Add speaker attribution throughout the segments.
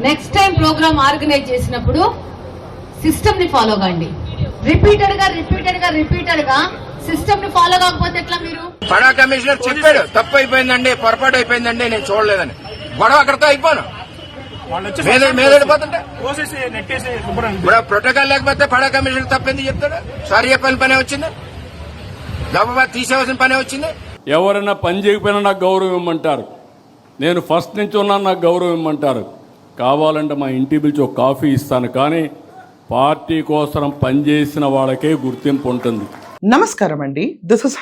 Speaker 1: Next time programme organise చేసినప్పుడు system ని follow కండి. రిపీటెడ్ గా సిస్టమ్ ని ఫాలో కాకపోతే ఎట్లా? మీరు
Speaker 2: పడా కమిషనర్ చెప్పాడు, తప్పు అయిపోయిందండి, పొరపాటు అయిపోయిందండి, నేను చూడలేదని. గొడవ అక్కడితో అయిపోను, మీదడిపోతుంటే ప్రోటోకాల్ లేకపోతే పడా కమిషనర్ తప్పింది చెప్తాడు. సారీ చెప్పని పనే వచ్చింది, గబా తీసేవలసిన పనే వచ్చింది.
Speaker 3: ఎవరైనా పని చేయకపోయినా నాకు గౌరవం ఇవ్వమంటారు, నేను ఫస్ట్ నుంచి ఉన్నా నాకు గౌరవం ఇవ్వమంటారు. కావాలంటే మా ఇంటి పిలిచి ఒక కాఫీ ఇస్తాను, కానీ పార్టీ కోసం పనిచేసిన వాళ్ళకే గుర్తింపు ఉంటుంది.
Speaker 4: నమస్కారం అండి, దిస్ ఇస్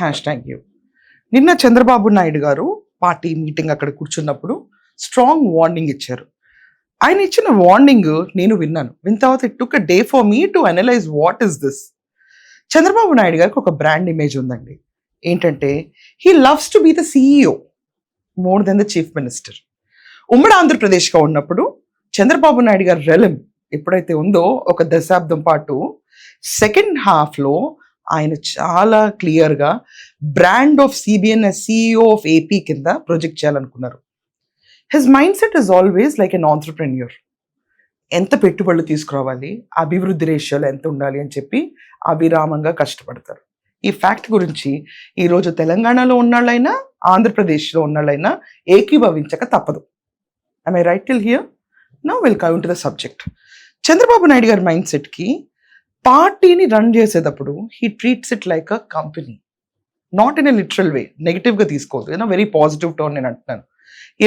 Speaker 4: #you. నిన్న చంద్రబాబు నాయుడు గారు పార్టీ మీటింగ్ అక్కడ కూర్చున్నప్పుడు స్ట్రాంగ్ వార్నింగ్ ఇచ్చారు. ఆయన ఇచ్చిన వార్నింగ్ నేను విన్నాను. విన్న తర్వాత it took a day for me to analyze what is this. Chandrababu Naidu గారికి ఒక బ్రాండ్ ఇమేజ్ ఉందండి. ఏంటంటే he loves to be the CEO more than the chief minister. ఉమ్మడి ఆంధ్రప్రదేశ్గా ఉన్నప్పుడు చంద్రబాబు నాయుడు గారి రెలెం ఎప్పుడైతే ఉందో ఒక దశాబ్దం పాటు సెకండ్ హాఫ్లో ఆయన చాలా క్లియర్గా brand of CBN as CEO of AP కింద ప్రొజెక్ట్ చేయాలనుకున్నారు. His mindset is always like an entrepreneur. ఎంత పెట్టుబడులు తీసుకురావాలి, అభివృద్ధి రేషియోలు ఎంత ఉండాలి అని చెప్పి అవిరామంగా కష్టపడతారు. ఈ ఫ్యాక్ట్ గురించి ఈరోజు తెలంగాణలో ఉన్నాళ్ళైనా ఆంధ్రప్రదేశ్లో ఉన్నాళ్ళైనా ఏకీభవించక తప్పదు. I right till here? Now will come to the subject. Chandrababu Naidu గారి మైండ్ సెట్కి పార్టీని రన్ చేసేటప్పుడు he treats it like a company, not in a literal way. నెగిటివ్గా తీసుకోవద్దు, ఏదో వెరీ పాజిటివ్ టోన్ నేను అంటున్నాను.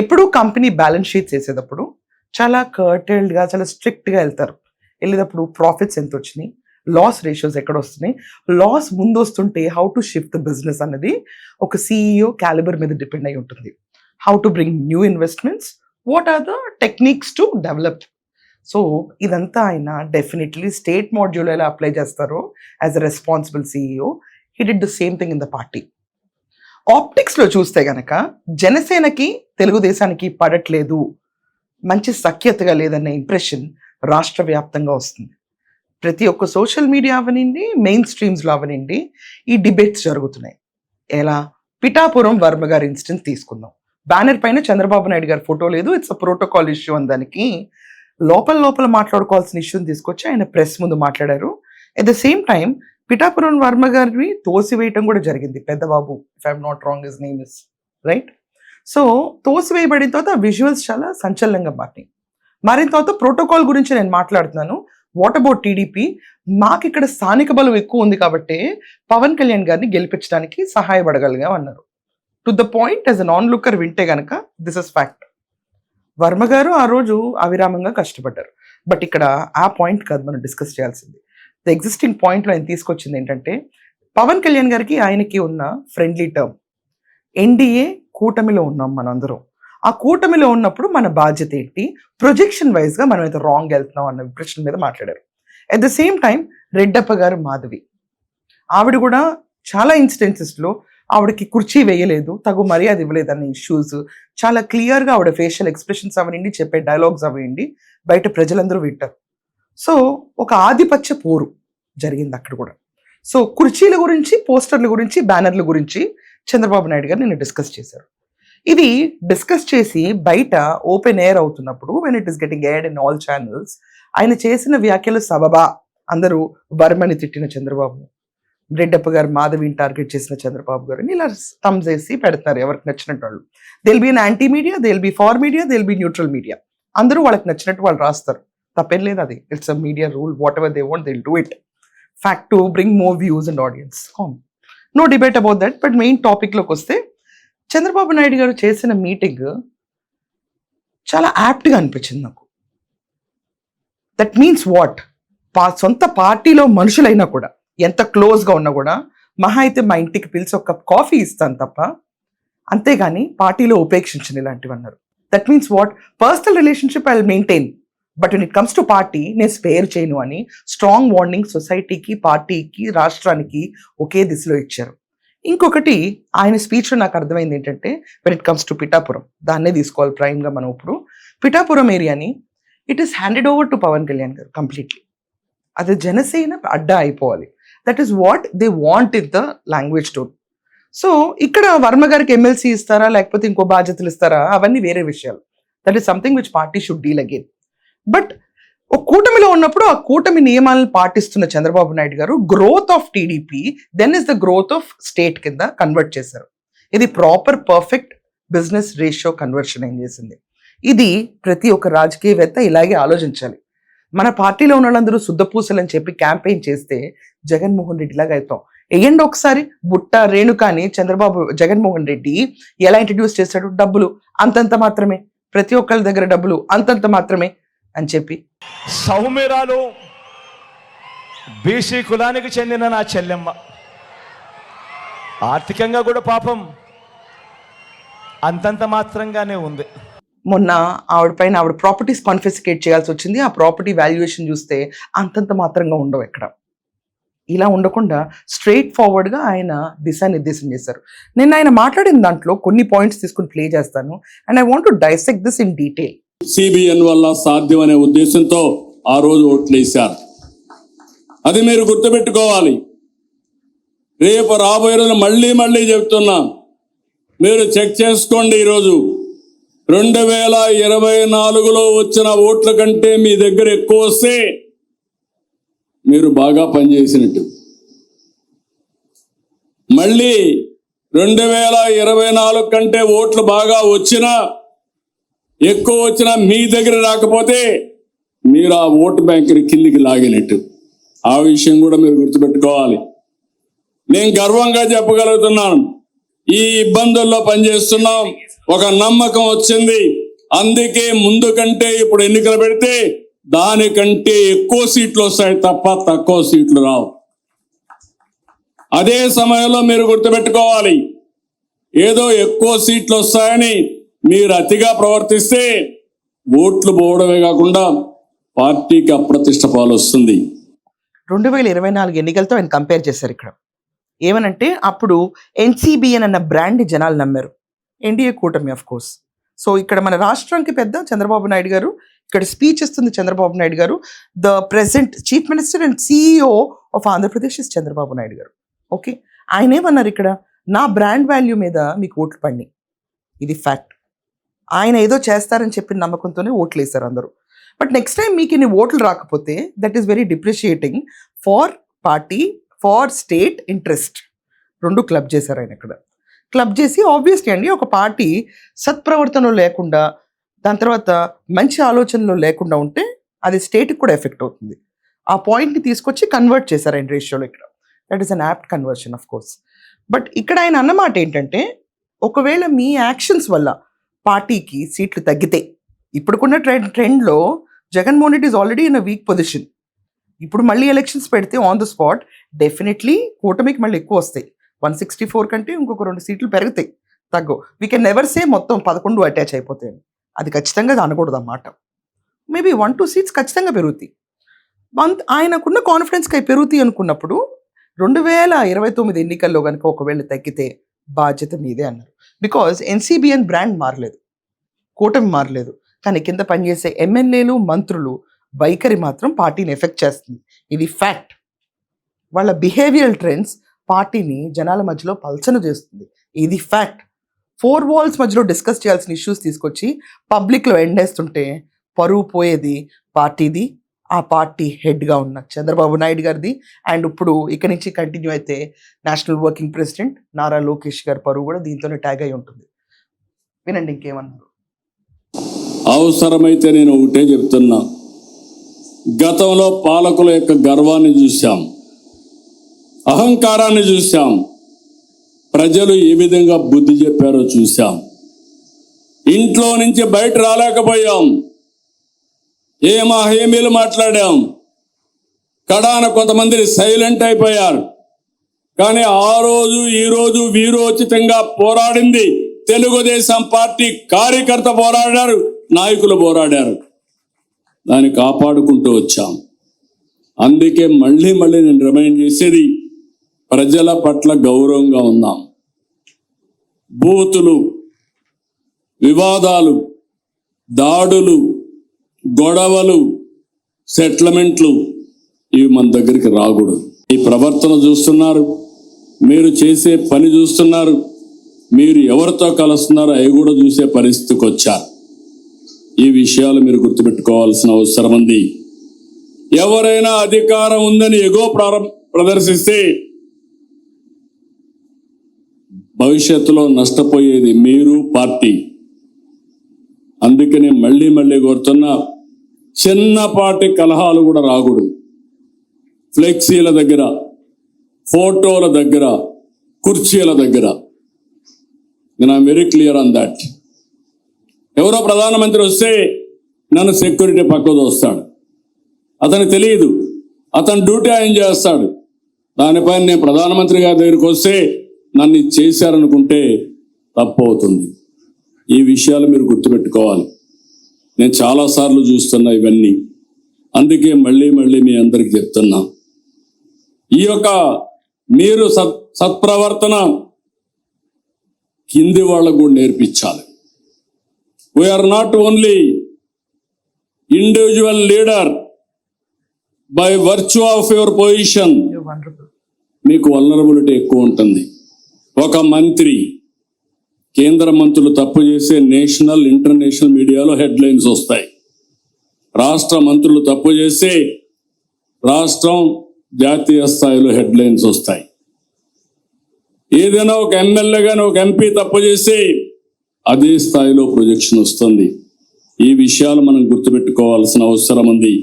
Speaker 4: ఎప్పుడూ కంపెనీ బ్యాలెన్స్ షీట్స్ వేసేటప్పుడు చాలా కర్టెల్డ్గా, చాలా స్ట్రిక్ట్గా వెళ్తారు. వెళ్ళేటప్పుడు ప్రాఫిట్స్ ఎంత వచ్చినాయి, లాస్ రేషియోస్ ఎక్కడ వస్తున్నాయి, లాస్ ముందు వస్తుంటే how to shift the business అన్నది ఒక CEO క్యాలిబర్ మీద డిపెండ్ అయి ఉంటుంది. How to bring new investments, what are the techniques to develop. So ఇదంతా ఆయన డెఫినెట్లీ స్టేట్ మాడ్యూల్ ఎలా అప్లై చేస్తారో as a responsible CEO, he did the same thing in the party. ఆప్టిక్స్లో చూస్తే గనక జనసేనకి తెలుగుదేశానికి పడట్లేదు, మంచి సఖ్యతగా లేదన్న ఇంప్రెషన్ రాష్ట్ర వ్యాప్తంగా వస్తుంది. ప్రతి ఒక్క సోషల్ మీడియా అవనండి, మెయిన్ స్ట్రీమ్స్లో అవనండి, ఈ డిబేట్స్ జరుగుతున్నాయి. ఎలా? పిఠాపురం వర్మ గారి ఇన్సిడెంట్ తీసుకుందాం. బ్యానర్ పైన చంద్రబాబు నాయుడు గారి ఫోటో లేదు, ఇట్స్ అ ప్రోటోకాల్ ఇష్యూ అని దానికి లోపల మాట్లాడుకోవాల్సిన ఇష్యూని తీసుకొచ్చి ఆయన ప్రెస్ ముందు మాట్లాడారు. At the same time Pithapuram Varma గారిని తోసివేయటం కూడా జరిగింది. Peddababu, if I'm not wrong, his name is right. So తోసివేయబడిన తర్వాత విజువల్స్ చాలా సంచలనంగా మారిన తర్వాత ప్రోటోకాల్ గురించి నేను మాట్లాడుతున్నాను. What about TDP? మాకు ఇక్కడ స్థానిక బలం ఎక్కువ ఉంది కాబట్టి పవన్ కళ్యాణ్ గారిని గెలిపించడానికి సహాయపడగలిగాం అన్నారు. To the point, as a non looker వింటే గనక దిస్ ఇస్ ఫ్యాక్ట్. వర్మ గారు ఆ రోజు అవిరామంగా కష్టపడ్డారు. బట్ ఇక్కడ ఆ పాయింట్ కాదు మనం డిస్కస్ చేయాల్సింది. ద ఎగ్జిస్టింగ్ పాయింట్లో ఆయన తీసుకొచ్చింది ఏంటంటే పవన్ కళ్యాణ్ గారికి ఆయనకి ఉన్న ఫ్రెండ్లీ టర్మ్. NDA కూటమిలో ఉన్నాం మనందరం. ఆ కూటమిలో ఉన్నప్పుడు మన బాధ్యత ఏంటి, ప్రొజెక్షన్ వైజ్గా మనం అయితే రాంగ్ వెళ్తున్నాం అన్న ప్రశ్న మీద మాట్లాడారు. At the same time Reddappa గారు మాధవి, ఆవిడ కూడా చాలా ఇన్సిడెన్సెస్లో ఆవిడకి కుర్చీ వేయలేదు, తగు మర్యాద ఇవ్వలేదు అనే ఇష్యూస్ చాలా క్లియర్గా ఆవిడ ఫేషియల్ ఎక్స్ప్రెషన్స్ అవనండి, చెప్పే డైలాగ్స్ అవనండి బయట ప్రజలందరూ వింటారు. సో ఒక ఆధిపత్య పోరు జరిగింది అక్కడ కూడా. సో కుర్చీల గురించి, పోస్టర్ల గురించి, బ్యానర్ల గురించి చంద్రబాబు నాయుడు గారు నిన్న డిస్కస్ చేశారు. ఇది డిస్కస్ చేసి బయట ఓపెన్ ఎయిర్ అవుతున్నప్పుడు, when it is getting aired in all channels, ఆయన చేసిన వ్యాఖ్యలు సబబా? అందరూ వర్మని తిట్టిన చంద్రబాబు, రెడ్డప్ప గారు మాధవిని టార్గెట్ చేసిన చంద్రబాబు గారిని ఇలా థమ్స్ వేసి పెడతారు ఎవరికి నచ్చినట్టు వాళ్ళు. They'll be an anti media, they'll be for media, they'll be neutral media. అందరూ వాళ్ళకి నచ్చినట్టు వాళ్ళు రాస్తారు, తప్పేం లేదు. అది it's a media rule. Whatever they want they will do it. Fact to bring more views and audiences. No debate about that. But main టాపిక్లోకి వస్తే చంద్రబాబు నాయుడు గారు చేసిన మీటింగ్ చాలా యాప్ట్గా అనిపించింది నాకు. That means what? సొంత పార్టీలో మనుషులైనా కూడా, ఎంత క్లోజ్గా ఉన్నా కూడా, మహా అయితే మా ఇంటికి పిలిచి ఒక కప్ కాఫీ ఇస్తాను తప్ప, అంతేగాని పార్టీలో ఉపేక్షించను ఇలాంటివి అన్నారు. That means what? Personal relationship I will maintain, but when it comes to party నేను స్పేర్ చేయను అని స్ట్రాంగ్ వార్నింగ్ సొసైటీకి, పార్టీకి, రాష్ట్రానికి ఒకే దిశలో ఇచ్చారు. ఇంకొకటి ఆయన స్పీచ్లో నాకు అర్థమైంది ఏంటంటే, when it comes to Pithapuram, దాన్నే తీసుకోవాలి ప్రైమ్గా మనం. ఇప్పుడు పిఠాపురం ఏరియాని it is handed over to Pawan Kalyan గారు కంప్లీట్లీ. అది జనసేన అడ్డా అయిపోవాలి. That is what they want in the language tone. So ఇక్కడ వర్మ గారికి ఎమ్మెల్సీ ఇస్తారా లేకపోతే ఇంకో బాధ్యతలు ఇస్తారా అవన్నీ వేరే విషయాలు. That is something which party should deal again. But ఒక కూటమిలో ఉన్నప్పుడు ఆ కూటమి నియమాలను పాటిస్తున్న చంద్రబాబు నాయుడు గారు growth of TDP then is the growth of state కింద కన్వర్ట్ చేశారు. ఇది proper perfect business ratio conversion ఏం చేసింది. ఇది ప్రతి ఒక్క రాజకీయవేత్త ఇలాగే ఆలోచించాలి. మన పార్టీలో ఉన్న వాళ్ళందరూ శుద్ధపూసలు అని చెప్పి క్యాంపెయిన్ చేస్తే జగన్మోహన్ రెడ్డి లాగా అవుతాం. వేయండి ఒకసారి బుట్ట రేణుకాని జగన్మోహన్ రెడ్డి ఎలా ఇంట్రడ్యూస్ చేశాడు, డబ్బులు అంతంత మాత్రమే, ప్రతి ఒక్కరి దగ్గర డబ్బులు అంతంత మాత్రమే అని చెప్పి.
Speaker 5: సౌమిరాలు బీసీ కులానికి చెందిన నా చెల్లెమ్మ ఆర్థికంగా కూడా పాపం అంతంత మాత్రంగానే ఉంది.
Speaker 4: మొన్న ఆవిడ ప్రాపర్టీస్ కాన్ఫిస్కేట్ చేయాల్సి వచ్చింది. ఆ ప్రాపర్టీ వాల్యుయేషన్ చూస్తే అంతంత మాత్రంగా ఉండవు ఎక్కడ. ఇలా ఉండకుండా స్ట్రైట్ ఫార్వర్డ్గా ఆయన దిశానిర్దేశం చేశారు. నేను ఆయన మాట్లాడిన దాంట్లో కొన్ని పాయింట్స్ తీసుకుని ప్లే చేస్తాను and I want to dissect this in detail.
Speaker 3: CBN వల్ల సాధ్యం అనే ఉద్దేశంతో ఆ రోజు ఓట్లేశారు. అది మీరు గుర్తుపెట్టుకోవాలి. రేపు రాబోయే రోజు మళ్ళీ చెప్తున్నా, మీరు చెక్ చేసుకోండి. ఈరోజు 2024లో వచ్చిన ఓట్ల కంటే మీ దగ్గర ఎక్కువ వస్తే మీరు బాగా పనిచేసినట్టు. మళ్ళీ 2024 కంటే ఓట్లు బాగా వచ్చినా ఎక్కువ వచ్చినా మీ దగ్గర రాకపోతే మీరు ఆ ఓటు బ్యాంకుని కిందికి లాగినట్టు. ఆ విషయం కూడా మీరు గుర్తుపెట్టుకోవాలి. నేను గర్వంగా చెప్పగలుగుతున్నాను, ఈ ఇబ్బందుల్లో పనిచేస్తున్నాం, ఒక నమ్మకం వచ్చింది. అందుకే ముందు కంటే ఇప్పుడు ఎన్నికలు పెడితే దానికంటే ఎక్కువ సీట్లు వస్తాయి తప్ప తక్కువ సీట్లు రావు. అదే సమయంలో మీరు గుర్తుపెట్టుకోవాలి, ఏదో ఎక్కువ సీట్లు వస్తాయని మీరు అతిగా ప్రవర్తిస్తే ఓట్లు పోవడమే కాకుండా పార్టీకి అప్రతిష్ట పాలు వస్తుంది.
Speaker 4: 2024 ఎన్నికలతో ఆయన కంపేర్ చేశారు ఇక్కడ. ఏమనంటే అప్పుడు ఎన్సీబీఎన్ అన్న బ్రాండ్ జనాలు నమ్మారు, ఎన్డీఏ కూటమి ఆఫ్ కోర్స్. సో ఇక్కడ మన రాష్ట్రానికి పెద్ద చంద్రబాబు నాయుడు గారు, ఇక్కడ స్పీచ్ ఇస్తుంది చంద్రబాబు నాయుడు గారు. The present chief minister and CEO of Andhra Pradesh is Chandrababu Naidu గారు. ఓకే, ఆయన ఏమన్నారు ఇక్కడ, నా బ్రాండ్ వాల్యూ మీద మీకు ఓట్లు పడినాయి, ఇది ఫ్యాక్ట్. ఆయన ఏదో చేస్తారని చెప్పిన నమ్మకంతోనే ఓట్లు వేశారు అందరూ. బట్ నెక్స్ట్ టైం మీకు ఇన్ని ఓట్లు రాకపోతే that is very depreciating for party, for state interest. రెండు క్లబ్ చేశారు ఆయన ఇక్కడ. క్లబ్ చేసి ఆబ్వియస్లీ అండి, ఒక పార్టీ సత్ప్రవర్తనలో లేకుండా, దాని తర్వాత మంచి ఆలోచనలో లేకుండా ఉంటే అది స్టేట్కి కూడా ఎఫెక్ట్ అవుతుంది. ఆ పాయింట్ని తీసుకొచ్చి కన్వర్ట్ చేశారు ఆయన రేషియోలో ఇక్కడ. That is an apt conversion of course. But ఇక్కడ ఆయన అన్నమాట ఏంటంటే, ఒకవేళ మీ యాక్షన్స్ వల్ల పార్టీకి సీట్లు తగ్గితే, ఇప్పుడుకున్న ట్రెండ్లో Jaganmohan Reddy is already in a week position. ఇప్పుడు మళ్ళీ ఎలక్షన్స్ పెడితే ఆన్ ద స్పాట్ డెఫినెట్లీ కూటమికి మళ్ళీ ఎక్కువ వస్తాయి. 164 కంటే ఇంకొక 2 సీట్లు పెరుగుతాయి, తగ్గవు. వీ కెన్ నెవర్ సే మొత్తం 11 అటాచ్ అయిపోతాయి. అది ఖచ్చితంగా అనకూడదు అన్నమాట. మేబీ 1-2 సీట్స్ ఖచ్చితంగా పెరుగుతాయి. ఆయనకున్న కాన్ఫిడెన్స్కి అవి పెరుగుతాయి అనుకున్నప్పుడు 2029 ఎన్నికల్లో కనుక ఒకవేళ తగ్గితే బాధ్యత మీదే అన్నారు. బికాజ్ ఎన్సీబీఎన్ బ్రాండ్ మారలేదు, కూటమి మారలేదు, కానీ కింద పనిచేసే ఎమ్మెల్యేలు, మంత్రులు వైఖరి మాత్రం పార్టీని ఎఫెక్ట్ చేస్తుంది. ఇది ఫ్యాక్ట్. వాళ్ళ బిహేవియరల్ ట్రెండ్స్ పార్టీని జనాల మధ్యలో పల్చన చేస్తుంది. ఇది ఫ్యాక్ట్. 4 walls మధ్యలో డిస్కస్ చేయాల్సిన ఇష్యూస్ తీసుకొచ్చి పబ్లిక్లో ఎండేస్తుంటే పరువు పోయేది పార్టీది, ఆ పార్టీ హెడ్గా ఉన్న చంద్రబాబు నాయుడు గారిది. అండ్ ఇప్పుడు ఇక్కడి నుంచి కంటిన్యూ అయితే national working president Nara Lokesh గారి పరువు కూడా దీంతోనే ట్యాగ్ అయి ఉంటుంది. వినండి ఇంకేమన్నారు.
Speaker 3: అవసరమైతే నేను ఒకటే చెప్తున్నా, గతంలో పాలకుల యొక్క గర్వాన్ని చూశాం, అహంకారాన్ని చూశాం, ప్రజలు ఏ విధంగా బుద్ధి చెప్పారో చూశాం. ఇంట్లో నుంచి బయట రాలేకపోయాం, హేమీలు మాట్లాడాం, కడాన కొంతమంది సైలెంట్ అయిపోయారు. కానీ ఆ రోజు ఈ రోజు వీరోచితంగా పోరాడింది తెలుగుదేశం పార్టీ కార్యకర్త పోరాడారు, నాయకులు పోరాడారు. దాన్ని కాపాడుకుంటూ వచ్చాం. అందుకే మళ్ళీ నేను రిమైండ్ చేసేది, ప్రజల పట్ల గౌరవంగా ఉందాం. బూతులు, వివాదాలు, దాడులు, గొడవలు, సెటిల్మెంట్లు ఇవి మన దగ్గరికి రాకూడదు. ఈ ప్రవర్తన చూస్తున్నారు, మీరు చేసే పని చూస్తున్నారు, మీరు ఎవరితో కలుస్తున్నారో అవి కూడా చూసే పరిస్థితికి వచ్చారు. ఈ విషయాలు మీరు గుర్తుపెట్టుకోవాల్సిన అవసరం ఉంది. ఎవరైనా అధికారం ఉందని ఎగో ప్రదర్శిస్తే భవిష్యత్తులో నష్టపోయేది మీరు, పార్టీ. అందుకనే మళ్ళీ మళ్ళీ కోరుతున్నా, చిన్నపాటి కలహాలు కూడా రాకూడదు. ఫ్లెక్సీల దగ్గర, ఫోటోల దగ్గర, కుర్చీల దగ్గర. నేను I'm very clear on that. ఎవరో ప్రధానమంత్రి వస్తే నన్ను సెక్యూరిటీ పక్కకు వస్తాడు. అతనికి తెలియదు, అతను డ్యూటీ ఆయన చేస్తాడు. దానిపైన నేను ప్రధానమంత్రి గారి దగ్గరికి వస్తే నన్ను ఇది చేశారనుకుంటే తప్పు అవుతుంది. ఈ విషయాలు మీరు గుర్తుపెట్టుకోవాలి. నేను చాలాసార్లు చూస్తున్నా ఇవన్నీ. అందుకే మళ్ళీ మళ్ళీ మీ అందరికి చెప్తున్నా, ఈ యొక్క మీరు సత్ప్రవర్తన కింది వాళ్ళకు కూడా నేర్పించాలి. We're not only individual leader by virtue of your position. మీకు వల్నరబిలిటీ ఎక్కువ ఉంటుంది. ఒక మంత్రి, కేంద్ర మంత్రులు తప్పు చేసే నేషనల్, ఇంటర్నేషనల్ మీడియాలో హెడ్లైన్స్ వస్తాయి. రాష్ట్ర మంత్రులు తప్పు చేస్తే రాష్ట్రం, జాతీయ స్థాయిలో హెడ్లైన్స్ వస్తాయి. ఏదైనా ఒక ఎమ్మెల్యే కానీ ఒక ఎంపీ తప్పు చేస్తే అదే స్థాయిలో ప్రొజెక్షన్ వస్తుంది. ఈ విషయాలు మనం గుర్తుపెట్టుకోవాల్సిన అవసరం ఉంది.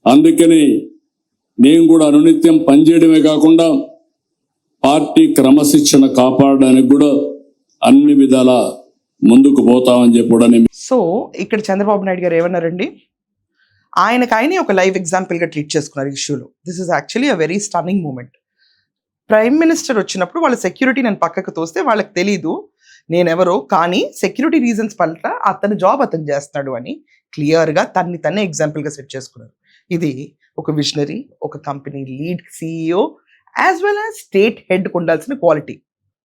Speaker 3: అందుకని నేను కూడా అనునిత్యం పనిచేయడమే కాకుండా పార్టీ క్రమశిక్షణ కాపాడడానికి కూడా అన్ని విధాల ముందుకు పోతామని చెప్పి.
Speaker 4: సో ఇక్కడ చంద్రబాబు నాయుడు గారు ఏమన్నారండి, ఆయనకైనా ఒక లైవ్ ఎగ్జాంపుల్గా ట్రీట్ చేసుకున్నారు ఇష్యూలో. This is actually a very stunning moment. Prime minister వచ్చినప్పుడు వాళ్ళ సెక్యూరిటీ నేను పక్కకు తోస్తే వాళ్ళకి తెలీదు నేనెవరో, కానీ సెక్యూరిటీ రీజన్స్ పట్ల అతని జాబ్ అతను చేస్తున్నాడు అని క్లియర్గా తన్నే ఎగ్జాంపుల్గా సెట్ చేసుకున్నారు. ఇది ఒక విజనరీ, ఒక company lead CEO as well as state హెడ్కి ఉండాల్సిన క్వాలిటీ.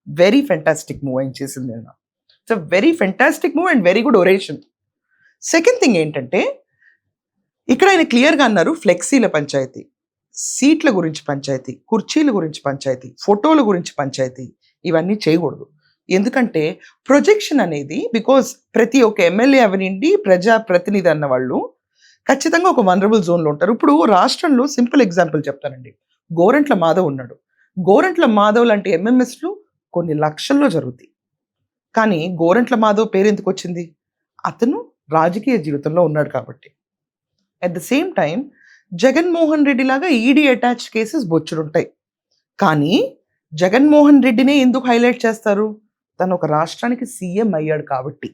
Speaker 4: వెరీ ఫెంటాస్టిక్ మూవ్ ఆయన చేసింది. It's a very fantastic move and very good oration. Second thing ఏంటంటే, ఇక్కడ ఆయన క్లియర్గా అన్నారు, ఫ్లెక్సీల పంచాయతీ, సీట్ల గురించి పంచాయతీ, కుర్చీల గురించి పంచాయతీ, ఫోటోల గురించి పంచాయతీ, ఇవన్నీ చేయకూడదు. ఎందుకంటే ప్రొజెక్షన్ అనేది, బికాజ్ ప్రతి ఒక్క ఎమ్మెల్యే అవనండి, ప్రజాప్రతినిధి అన్న వాళ్ళు ఖచ్చితంగా ఒక వనరబుల్ జోన్లో ఉంటారు. ఇప్పుడు రాష్ట్రంలో సింపుల్ ఎగ్జాంపుల్ చెప్తానండి. గోరంట్ల మాధవ్ ఉన్నాడు. గోరంట్ల మాధవ్ లాంటి MMSలు కొన్ని లక్షల్లో జరుగుతాయి. కానీ గోరంట్ల మాధవ్ పేరు ఎందుకు వచ్చింది? అతను రాజకీయ జీవితంలో ఉన్నాడు కాబట్టి. At the same time Jaganmohan Reddy లాగా ఈడీ అటాచ్డ్ కేసెస్ బొచ్చుడుంటాయి. కానీ జగన్మోహన్ రెడ్డినే ఎందుకు హైలైట్ చేస్తారు? తను ఒక రాష్ట్రానికి సీఎం అయ్యాడు కాబట్టి.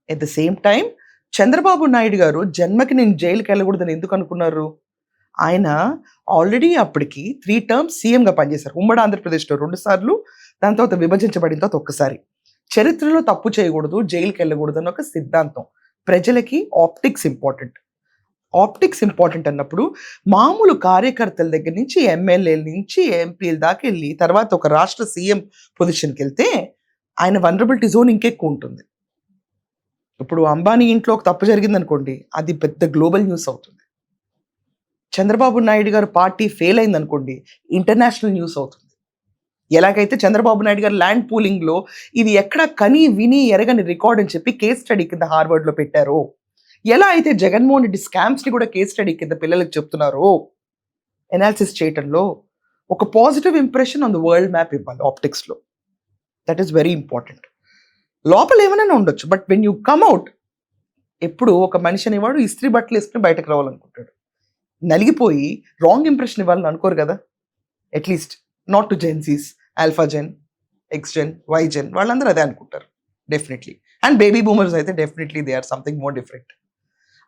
Speaker 4: At the same time Chandrababu Naidu గారు జన్మకి నేను జైలుకి వెళ్ళకూడదని ఎందుకు అనుకున్నారు? ఆయన ఆల్రెడీ అప్పటికి 3 terms సీఎంగా పనిచేశారు. ఉమ్మడి ఆంధ్రప్రదేశ్లో 2 సార్లు, దాని తర్వాత విభజించబడిన తర్వాత ఒక్కసారి. చరిత్రలో తప్పు చేయకూడదు, జైలుకి వెళ్ళకూడదు అని ఒక సిద్ధాంతం. ప్రజలకి ఆప్టిక్స్ ఇంపార్టెంట్. ఆప్టిక్స్ ఇంపార్టెంట్ అన్నప్పుడు మామూలు కార్యకర్తల దగ్గర నుంచి ఎమ్మెల్యేల నుంచి ఎంపీల దాకా వెళ్ళి తర్వాత ఒక రాష్ట్ర సీఎం పొజిషన్కి వెళ్తే ఆయన వనరబిలిటీ జోన్ ఇంకెక్కువ ఉంటుంది. ఇప్పుడు అంబానీ ఇంట్లో ఒక తప్పు జరిగిందనుకోండి, అది పెద్ద గ్లోబల్ న్యూస్ అవుతుంది. చంద్రబాబు నాయుడు గారు పార్టీ ఫెయిల్ అయిందనుకోండి, ఇంటర్నేషనల్ న్యూస్ అవుతుంది. ఎలాగైతే చంద్రబాబు నాయుడు గారు ల్యాండ్ పూలింగ్లో ఇది ఎక్కడ కని విని ఎరగని రికార్డ్ అని చెప్పి కేస్ స్టడీ కింద హార్వర్డ్లో పెట్టారో, ఎలా అయితే జగన్మోహన్ రెడ్డి స్కామ్స్ని కూడా కేస్ స్టడీ కింద పిల్లలకు చెప్తున్నారో, ఎనాలిసిస్ చేయటంలో ఒక positive impression on the world map ఇవ్వాలి ఆప్టిక్స్లో. That is very important. లోపల ఏమైనా ఉండొచ్చు, but when you come out, ఎప్పుడు ఒక మనిషి అనేవాడు ఇస్త్రీ బట్టలు వేసుకుని బయటకు రావాలనుకుంటాడు. నలిగిపోయి రాంగ్ ఇంప్రెషన్ ఇవ్వాలని అనుకోరు కదా. At least not to gen Zs, alpha gen, X gen, Y gen, వాళ్ళందరూ అదే అనుకుంటారు డెఫినెట్లీ. అండ్ బేబీ బూమర్స్ అయితే definitely they are something more different.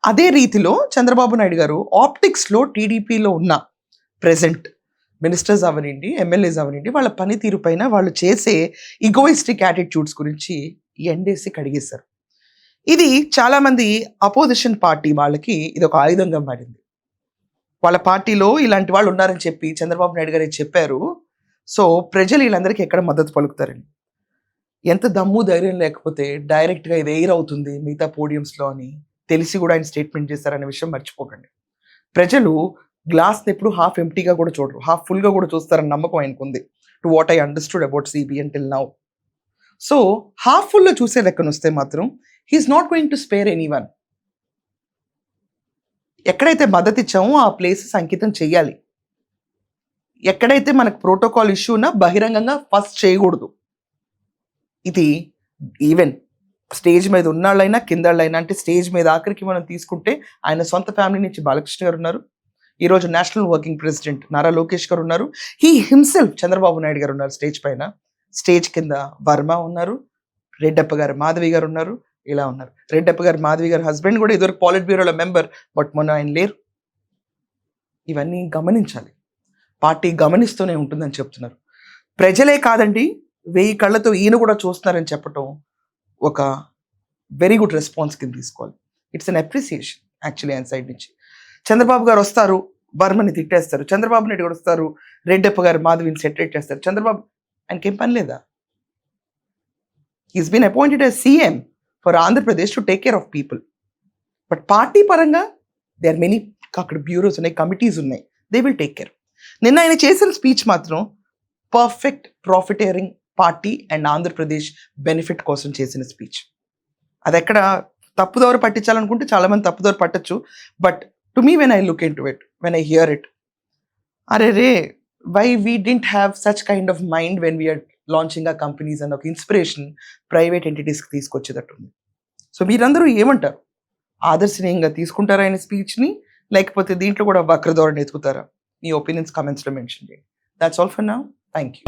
Speaker 4: అదే రీతిలో చంద్రబాబు నాయుడు గారు ఆప్టిక్స్లో టీడీపీలో ఉన్న ప్రెజెంట్ మినిస్టర్స్ అవనండి, ఎమ్మెల్యేస్ అవనండి, వాళ్ళ పనితీరు పైన వాళ్ళు చేసే ఈగోయిస్టిక్ యాటిట్యూడ్స్ గురించి ఎండేసి కడిగేశారు. ఇది చాలామంది అపోజిషన్ పార్టీ వాళ్ళకి ఇది ఒక ఆయుధంగా మారింది. వాళ్ళ పార్టీలో ఇలాంటి వాళ్ళు ఉన్నారని చెప్పి చంద్రబాబు నాయుడు గారు చెప్పారు. సో ప్రజలు వీళ్ళందరికీ ఎక్కడ మద్దతు పలుకుతారండి? ఎంత దమ్ము ధైర్యం లేకపోతే డైరెక్ట్గా ఇది ఎయిర్ అవుతుంది మిగతా పోడియంస్లో అని తెలిసి కూడా ఆయన స్టేట్మెంట్ చేశారనే విషయం మర్చిపోకండి. ప్రజలు గ్లాస్ని ఎప్పుడు హాఫ్ ఎంప్టీగా కూడా చూడరు, హాఫ్ ఫుల్గా కూడా చూస్తారని నమ్మకం ఆయనకు ఉంది. To what I understood about CBN till now. So half ఫుల్లో చూసే లెక్కను వస్తే మాత్రం he is not going to spare anyone. ఎక్కడైతే మద్దతు ఇచ్చామో ఆ ప్లేసెస్ అంకితం చెయ్యాలి. ఎక్కడైతే మనకు ప్రోటోకాల్ ఇష్యూ ఉన్నా బహిరంగంగా ఫస్ట్ చేయకూడదు. ఇది ఈవెన్ స్టేజ్ మీద ఉన్నాళ్ళైనా కిందాళ్ళైనా, అంటే స్టేజ్ మీద ఆఖరికి మనం తీసుకుంటే ఆయన సొంత ఫ్యామిలీ నుంచి బాలకృష్ణ గారు ఉన్నారు, ఈరోజు national working president Nara Lokesh గారు ఉన్నారు, హీ హిమ్సెల్ఫ్ చంద్రబాబు నాయుడు గారు ఉన్నారు స్టేజ్ పైన, స్టేజ్ కింద వర్మ ఉన్నారు, రెడ్డప్ప గారు మాధవి గారు ఉన్నారు, ఇలా ఉన్నారు. రెడ్డప్ప గారు మాధవి గారు హస్బెండ్ కూడా ఇదివరకు పాలిట్ బ్యూరోలో మెంబర్, బట్ మొన్న ఆయన లేరు. ఇవన్నీ గమనించాలి, పార్టీ గమనిస్తూనే ఉంటుందని చెప్తున్నారు. ప్రజలే కాదండి, 1000 కళ్ళతో ఈయన కూడా చూస్తున్నారని చెప్పటం ఒక వెరీ గుడ్ రెస్పాన్స్ కింద తీసుకోవాలి. ఇట్స్ అన్ అప్రిసియేషన్ యాక్చువల్లీ ఆయన సైడ్ నుంచి. చంద్రబాబు గారు వస్తారు, బర్మని తిట్టేస్తారు. చంద్రబాబు నాయుడు గారు వస్తారు, రెడ్డప్ప గారు మాధవిని సెటరేట్ చేస్తారు. చంద్రబాబు ఆయనకేం పని లేదా? Is been appointed as CM for Andhra Pradesh to take care of people. But party పరంగా దే ఆర్ మెనీ, అక్కడ బ్యూరోస్ ఉన్నాయి, కమిటీస్ ఉన్నాయి, దే విల్ టేక్ కేర్. నిన్న ఆయన చేసిన స్పీచ్ మాత్రం perfect profiteering party and Andhra Pradesh benefit కోసం చేసిన స్పీచ్. అది ఎక్కడ తప్పుదోవ పట్టించాలనుకుంటే చాలా మంది తప్పుదోవ పట్టచ్చు. But to me when I look into it, when I hear it, అరే రే, why we didn't have such kind of mind when we are launching ఆ కంపెనీస్ అన్న ఒక ఇన్స్పిరేషన్ ప్రైవేట్ ఎంటిటీస్కి తీసుకొచ్చేటట్టుంది. సో మీరందరూ ఏమంటారు? ఆదర్శనీయంగా తీసుకుంటారా ఆయన స్పీచ్ని, లేకపోతే దీంట్లో కూడా వక్రధోరణి ఎత్తుకుతారా? మీ ఒపీనియన్స్ కామెంట్స్లో మెన్షన్ చేయండి. That's all for now. Thank you.